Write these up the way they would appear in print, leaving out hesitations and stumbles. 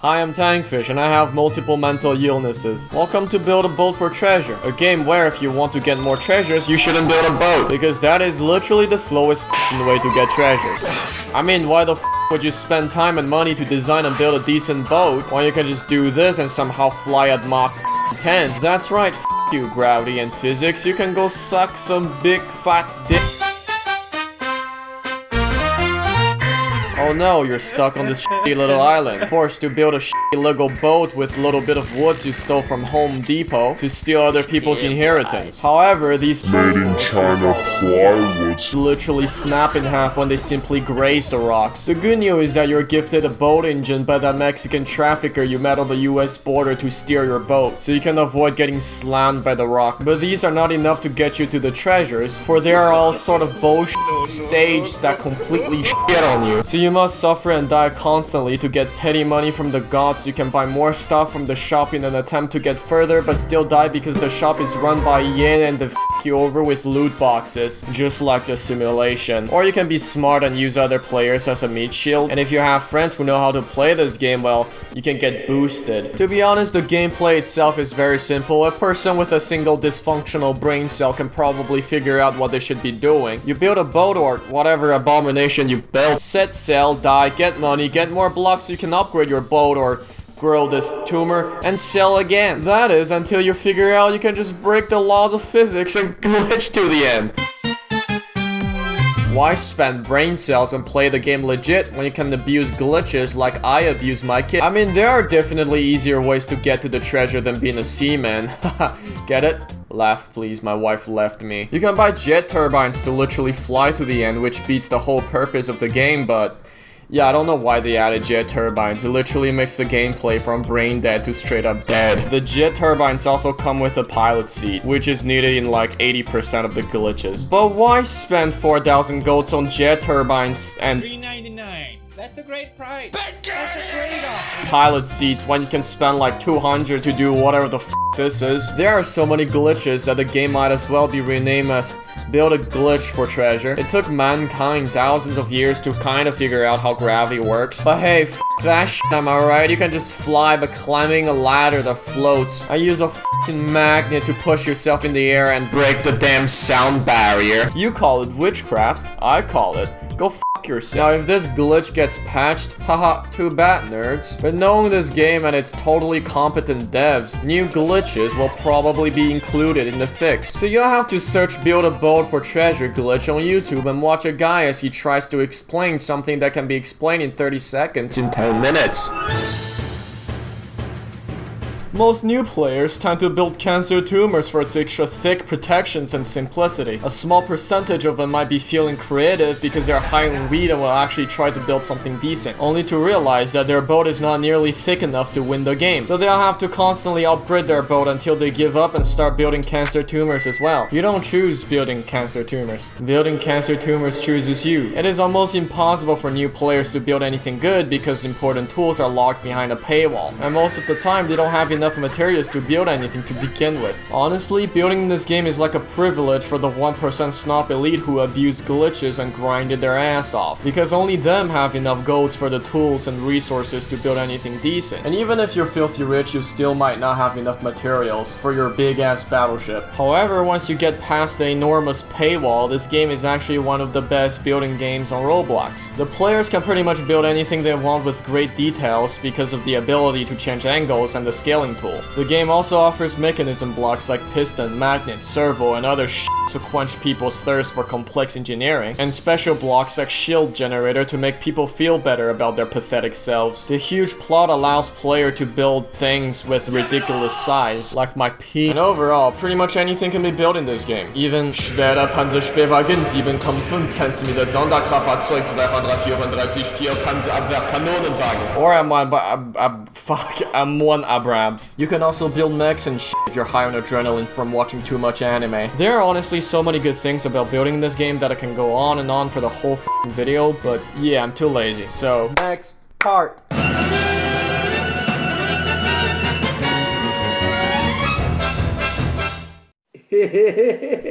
Hi, I'm Tankfish, and I have multiple mental illnesses. Welcome to Build a Boat for Treasure, a game where if you want to get more treasures, you shouldn't build a boat, because that is literally the slowest way to get treasures. I mean, why the would you spend time and money to design and build a decent boat, when you can just do this and somehow fly at Mach 10? That's right, you, gravity and physics, you can go suck some big fat dick. Oh no, you're stuck on this shitty little island, forced to build a shitty Lego boat with a little bit of woods you stole from Home Depot to steal other people's inheritance. However, these made in China plywoods literally snap in half when they simply graze the rocks. The good news is that you're gifted a boat engine by that Mexican trafficker you met on the US border to steer your boat, so you can avoid getting slammed by the rock. But these are not enough to get you to the treasures, for they are all sort of bullshit staged that completely shit on you. So you must suffer and die constantly to get petty money from the gods. You can buy more stuff from the shop in an attempt to get further, but still die because the shop is run by yen and they f you over with loot boxes, just like the simulation. Or you can be smart and use other players as a meat shield, and if you have friends who know how to play this game well, you can get boosted. To be honest, the gameplay itself is very simple. A person with a single dysfunctional brain cell can probably figure out what they should be doing. You build a boat or whatever abomination you build, set sail, die, get money, get more blocks so you can upgrade your boat or grow this tumor, and sell again. That is, until you figure out you can just break the laws of physics and glitch to the end. Why spend brain cells and play the game legit when you can abuse glitches like I abuse my kid? I mean, there are definitely easier ways to get to the treasure than being a seaman. Get it? Laugh please, my wife left me. You can buy jet turbines to literally fly to the end, which beats the whole purpose of the game, but yeah, I don't know why they added jet turbines. It literally makes the gameplay from brain dead to straight up dead. The jet turbines also come with a pilot seat, which is needed in like 80% of the glitches. But why spend 4,000 goats on jet turbines and $3.99? That's a great price. That's a great offer. Pilot seats when you can spend like 200 to do whatever the f this is? There are so many glitches that the game might as well be renamed as Build a Glitch for Treasure. It took mankind thousands of years to kind of figure out how gravity works. But hey, f that shit, am I right? You can just fly by climbing a ladder that floats. I use a f***ing magnet to push yourself in the air and break the damn sound barrier. You call it witchcraft, I call it go f yourself. Now if this glitch gets patched, haha, too bad nerds. But knowing this game and its totally competent devs, new glitches will probably be included in the fix. So you'll have to search Build a Boat for Treasure glitch on YouTube and watch a guy as he tries to explain something that can be explained in 30 seconds in 10 minutes. Most new players tend to build cancer tumors for its extra thick protections and simplicity. A small percentage of them might be feeling creative because they're high in weed and will actually try to build something decent, only to realize that their boat is not nearly thick enough to win the game. So they'll have to constantly upgrade their boat until they give up and start building cancer tumors as well. You don't choose building cancer tumors. Building cancer tumors chooses you. It is almost impossible for new players to build anything good because important tools are locked behind a paywall, and most of the time they don't have enough materials to build anything to begin with. Honestly, building this game is like a privilege for the 1% snob elite who abuse glitches and grinded their ass off, because only them have enough golds for the tools and resources to build anything decent. And even if you're filthy rich, you still might not have enough materials for your big ass battleship. However, once you get past the enormous paywall, this game is actually one of the best building games on Roblox. The players can pretty much build anything they want with great details because of the ability to change angles and the scaling tool. The game also offers mechanism blocks like piston, magnet, servo, and other shit to quench people's thirst for complex engineering, and special blocks like shield generator to make people feel better about their pathetic selves. The huge plot allows player to build things with ridiculous size, like my pee. And overall, pretty much anything can be built in this game. Even schwerer Panzerspielwagen 7,5 cm Sonderkraftfahrzeug 234 Panzerabwehr-Kanonenwagen. Or M1 Abrams. You can also build mechs and shit if you're high on adrenaline from watching too much anime. There are honestly so many good things about building this game that I can go on and on for the whole f***ing video, but yeah, I'm too lazy. So, next part.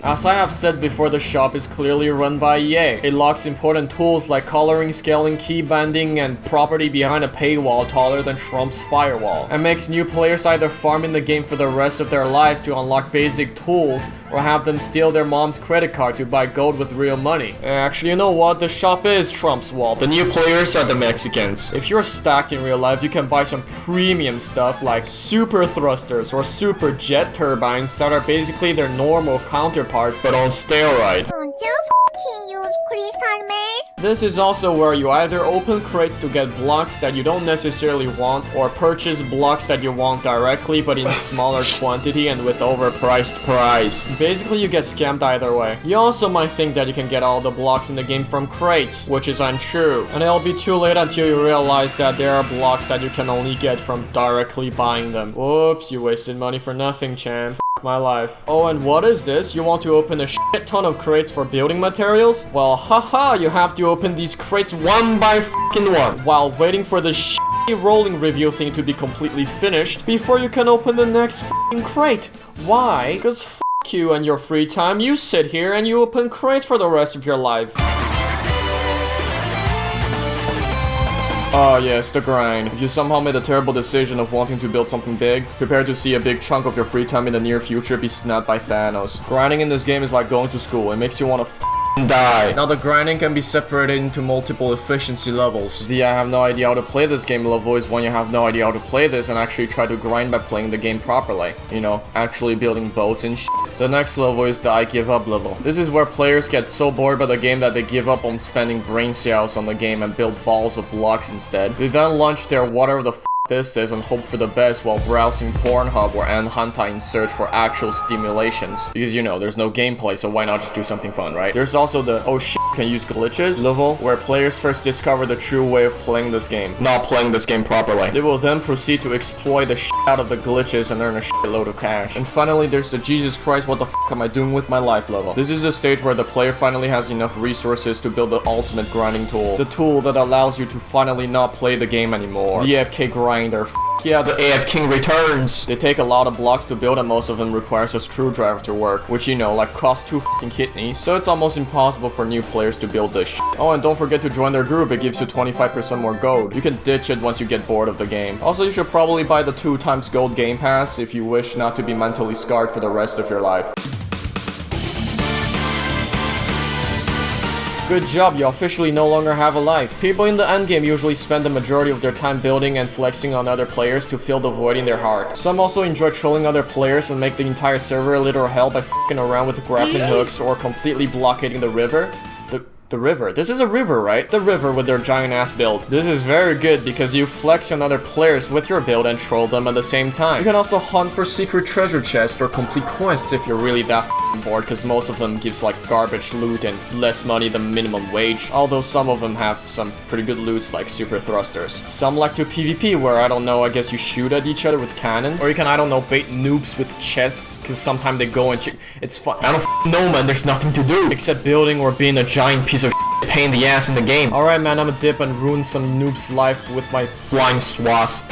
As I have said before, the shop is clearly run by EA. It locks important tools like coloring, scaling, key binding, and property behind a paywall taller than Trump's firewall, and makes new players either farm in the game for the rest of their life to unlock basic tools, or have them steal their mom's credit card to buy gold with real money. Actually, you know what? The shop is Trump's wall. The new players are the Mexicans. If you're stacked in real life, you can buy some premium stuff like super thrusters or super jet turbines that are basically their normal counterpart but on steroid. Don't you f***ing use crystal maze? This is also where you either open crates to get blocks that you don't necessarily want, or purchase blocks that you want directly but in smaller quantity and with overpriced price. Basically, you get scammed either way. You also might think that you can get all the blocks in the game from crates, which is untrue, and it'll be too late until you realize that there are blocks that you can only get from directly buying them. Whoops, you wasted money for nothing, champ. My life. Oh, and what is this? You want to open a shit ton of crates for building materials? Well, haha, you have to open these crates one by fucking one, while waiting for the shitty rolling reveal thing to be completely finished before you can open the next fucking crate. Why? Cause fuck you and your free time. You sit here and you open crates for the rest of your life. Oh yes, the grind. If you somehow made a terrible decision of wanting to build something big, prepare to see a big chunk of your free time in the near future be snapped by Thanos. Grinding in this game is like going to school. It makes you want to die. Now the grinding can be separated into multiple efficiency levels. The I have no idea how to play this game level is when you have no idea how to play this and actually try to grind by playing the game properly. You know, actually building boats and shit. The next level is the I give up level. This is where players get so bored by the game that they give up on spending brain cells on the game and build balls of blocks instead. They then launch their whatever the f this is and hope for the best while browsing Pornhub or Anhunta in search for actual stimulations. Because you know, there's no gameplay, so why not just do something fun, right? There's also the oh shit, can use glitches level, where players first discover the true way of playing this game, not playing this game properly. They will then proceed to exploit the shit out of the glitches and earn a shitload of cash. And finally, there's the Jesus Christ, what the f am I doing with my life level. This is the stage where the player finally has enough resources to build the ultimate grinding tool. The tool that allows you to finally not play the game anymore. The AFK grinder. Yeah, the AF King returns! They take a lot of blocks to build and most of them requires a screwdriver to work, which you know, like costs 2 fucking kidneys, so it's almost impossible for new players to build this shit. Oh, and don't forget to join their group, it gives you 25% more gold. You can ditch it once you get bored of the game. Also, you should probably buy the 2x gold game pass if you wish not to be mentally scarred for the rest of your life. Good job, you officially no longer have a life. People in the endgame usually spend the majority of their time building and flexing on other players to fill the void in their heart. Some also enjoy trolling other players and make the entire server a literal hell by f***ing around with grappling hooks or completely blockading the river. The river. This is a river, right? The river with their giant ass build. This is very good because you flex on other players with your build and troll them at the same time. You can also hunt for secret treasure chests or complete quests if you're really that f***ing bored, because most of them gives like garbage loot and less money than minimum wage, although some of them have some pretty good loots like super thrusters. Some like to PvP where, I don't know, I guess you shoot at each other with cannons, or you can, I don't know, bait noobs with chests because sometimes they go and it's fun. I don't f***ing know, man, there's nothing to do except building or being a giant piece of pain in the ass in the game. Alright man, I'ma dip and ruin some noob's life with my flying swass.